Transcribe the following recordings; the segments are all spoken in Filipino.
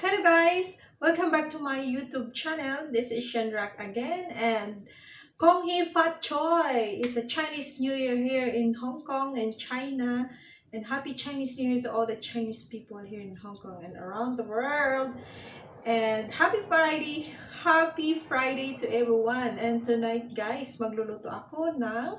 Hello guys! Welcome back to my YouTube channel. This is Shenrak again and Kong Hee Fat Choi. It's a Chinese New Year here in Hong Kong and China. And happy Chinese New Year to all the Chinese people here in Hong Kong and around the world. And happy Friday! Happy Friday to everyone. And tonight guys, magluluto ako ng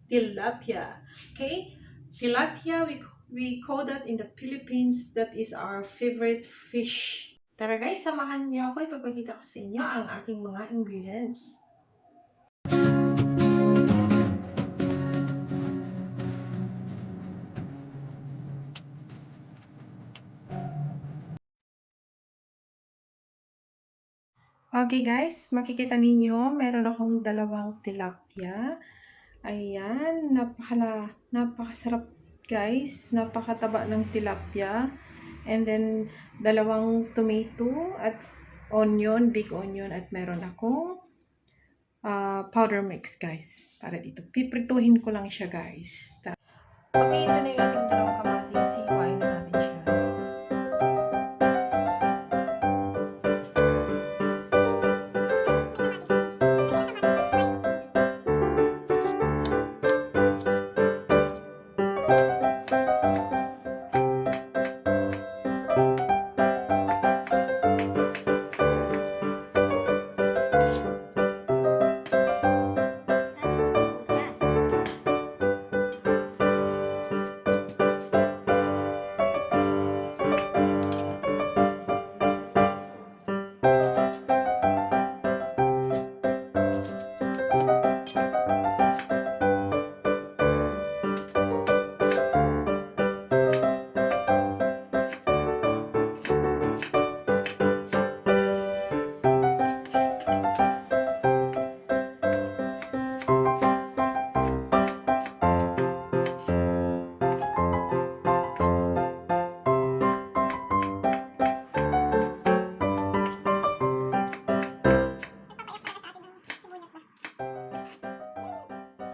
tilapia. Okay? Tilapia, we call that in the Philippines. That is our favorite fish. Tara guys, samahan niyo ako. Ipapakita ko sa inyo ang aking mga ingredients. Okay guys, makikita ninyo, meron akong dalawang tilapia. Ayan, napakasarap guys. Napakataba ng tilapia. And then, dalawang tomato at onion, big onion. At meron akong powder mix guys. Para dito. Piprituhin ko lang siya guys. Okay, ito na yung ating dalawang kamatis. Hiwain na natin siya.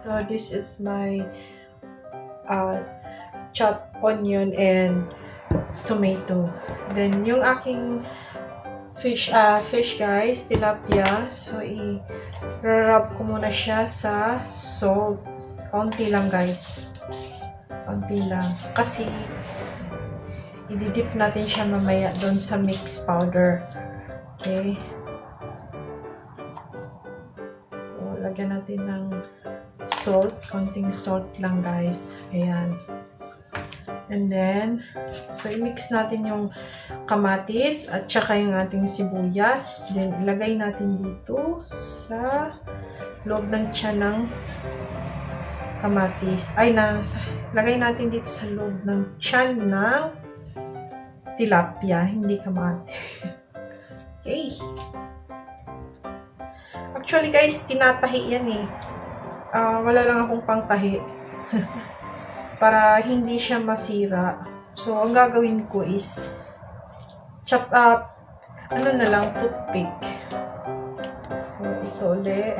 So this is my chopped onion and tomato. Then yung aking fish guys, tilapia. So i-rub ko muna siya sa salt. Kaunti lang guys. Kaunti lang. Kasi i-dip natin siya mamaya doon sa mix powder. Okay. So lagyan natin ng salt, konting salt lang guys. Ayan. And then, so i-mix natin yung kamatis at saka yung ating sibuyas. Then, ilagay natin dito sa loob ng tiyan ng kamatis. Lagay natin dito sa loob ng tiyan ng tilapia, hindi kamatis. Okay. Actually guys, tinatahi yan eh. Wala lang akong pangtahi para hindi siya masira. So, ang gagawin ko is chop up, toothpick. So, ito ulit.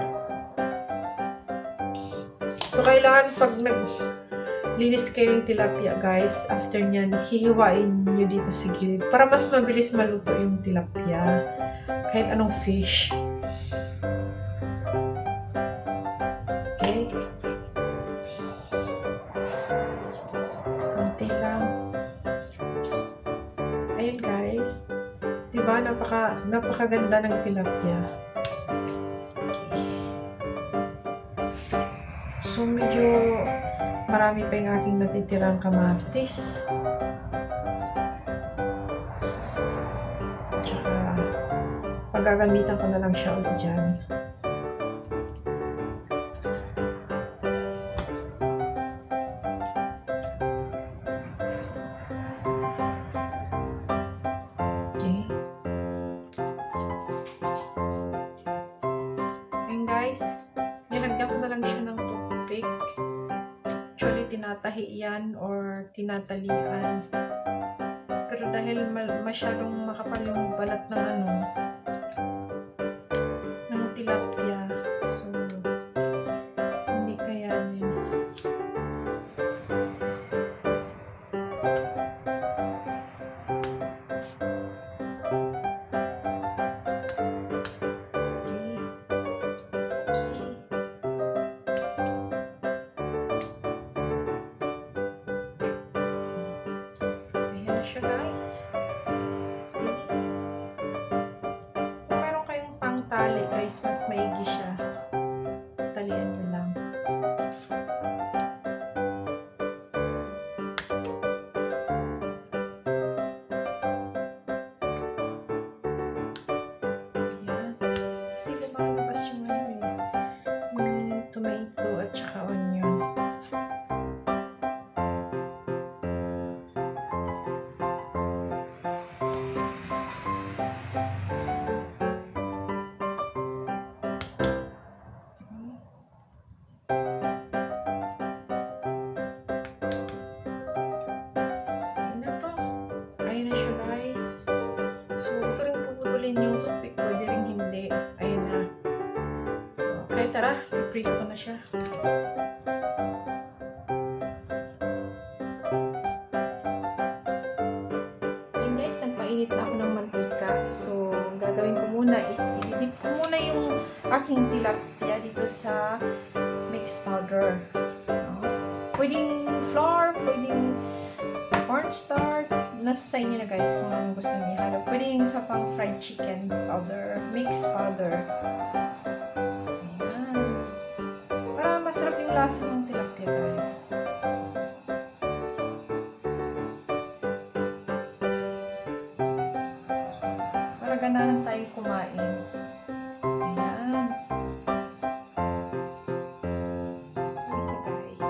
So, kailangan pag naglinis kayo ng tilapia, guys, after nyan, hihiwain nyo dito sa gilid para mas mabilis maluto yung tilapia. Kahit anong fish. Ayan guys. Diba? Napakaganda ng tilapia. Okay. So, medyo marami pa yung aking natitirang kamatis. Tsaka, pagagamitan ko na lang siya ulit dyan. Guys, nilagyan ko na lang siya ng toothpick. Actually, tinatahi yan or tinatalian. Pero dahil masyadong makapal yung balat ng tilapia, so hindi kayanin. siya, guys. See? Kung meron kayong pangtali, guys, mas maigi siya. Talian nyo lang. Ayan. Kasi lumalabas yung yung tomato at saka onion. Ayun na siya, guys. So, huwag ko rin puputulin yung toothpick. Pwede rin hindi. Ayun na. So, okay, tara. I-prito ko na siya. Ayun, guys. Nagpainit na ako ng mantika. So, ang gagawin ko muna is i-dip ko muna yung aking tilapia dito sa mix powder. Pwedeng flour, pwedeng cornstarch. Nasa sa inyo na, guys, kung anong gusto niyo ihalo. Pwede yung sa pang fried chicken powder, mixed powder. Ayan. Para masarap yung lasa ng tilapia, guys. Para ganahan tayong kumain. Ayan. Isa, guys.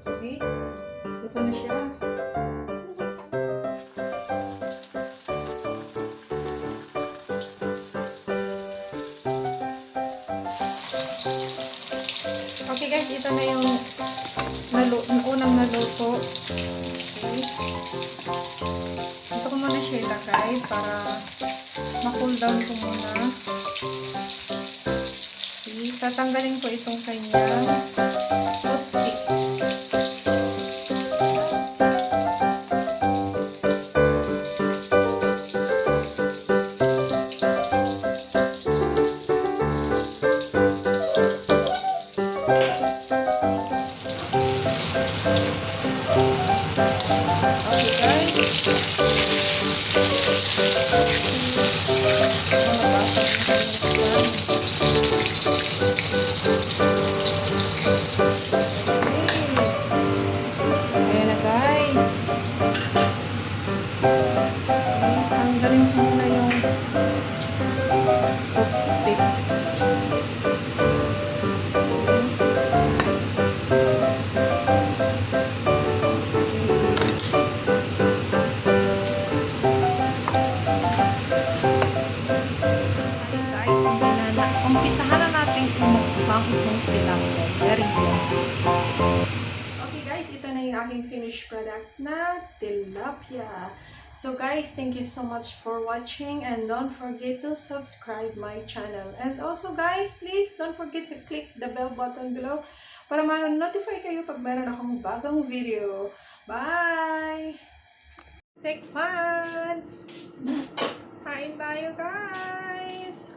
Okay, ito na siya. Okay, guys, ito na yung unang naluto. Okay. Ito ko muna siya ilagay para ma-cool down ko muna. Okay. Tatanggalin ko itong kanyang toothpick. Ayan na, guys. Tanggalin ko muna yung toothpick. Umpisahan na natin umukbang itong tilapia. Very good. Okay, guys, ito na yung aking finished product na tilapia. So guys, thank you so much for watching and don't forget to subscribe my channel. And also guys, please don't forget to click the bell button below para ma-notify kayo pag meron akong bagong video. Bye! Take fun! Kain tayo, guys!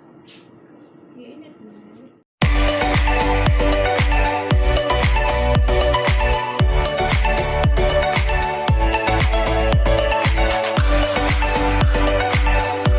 Iinit na.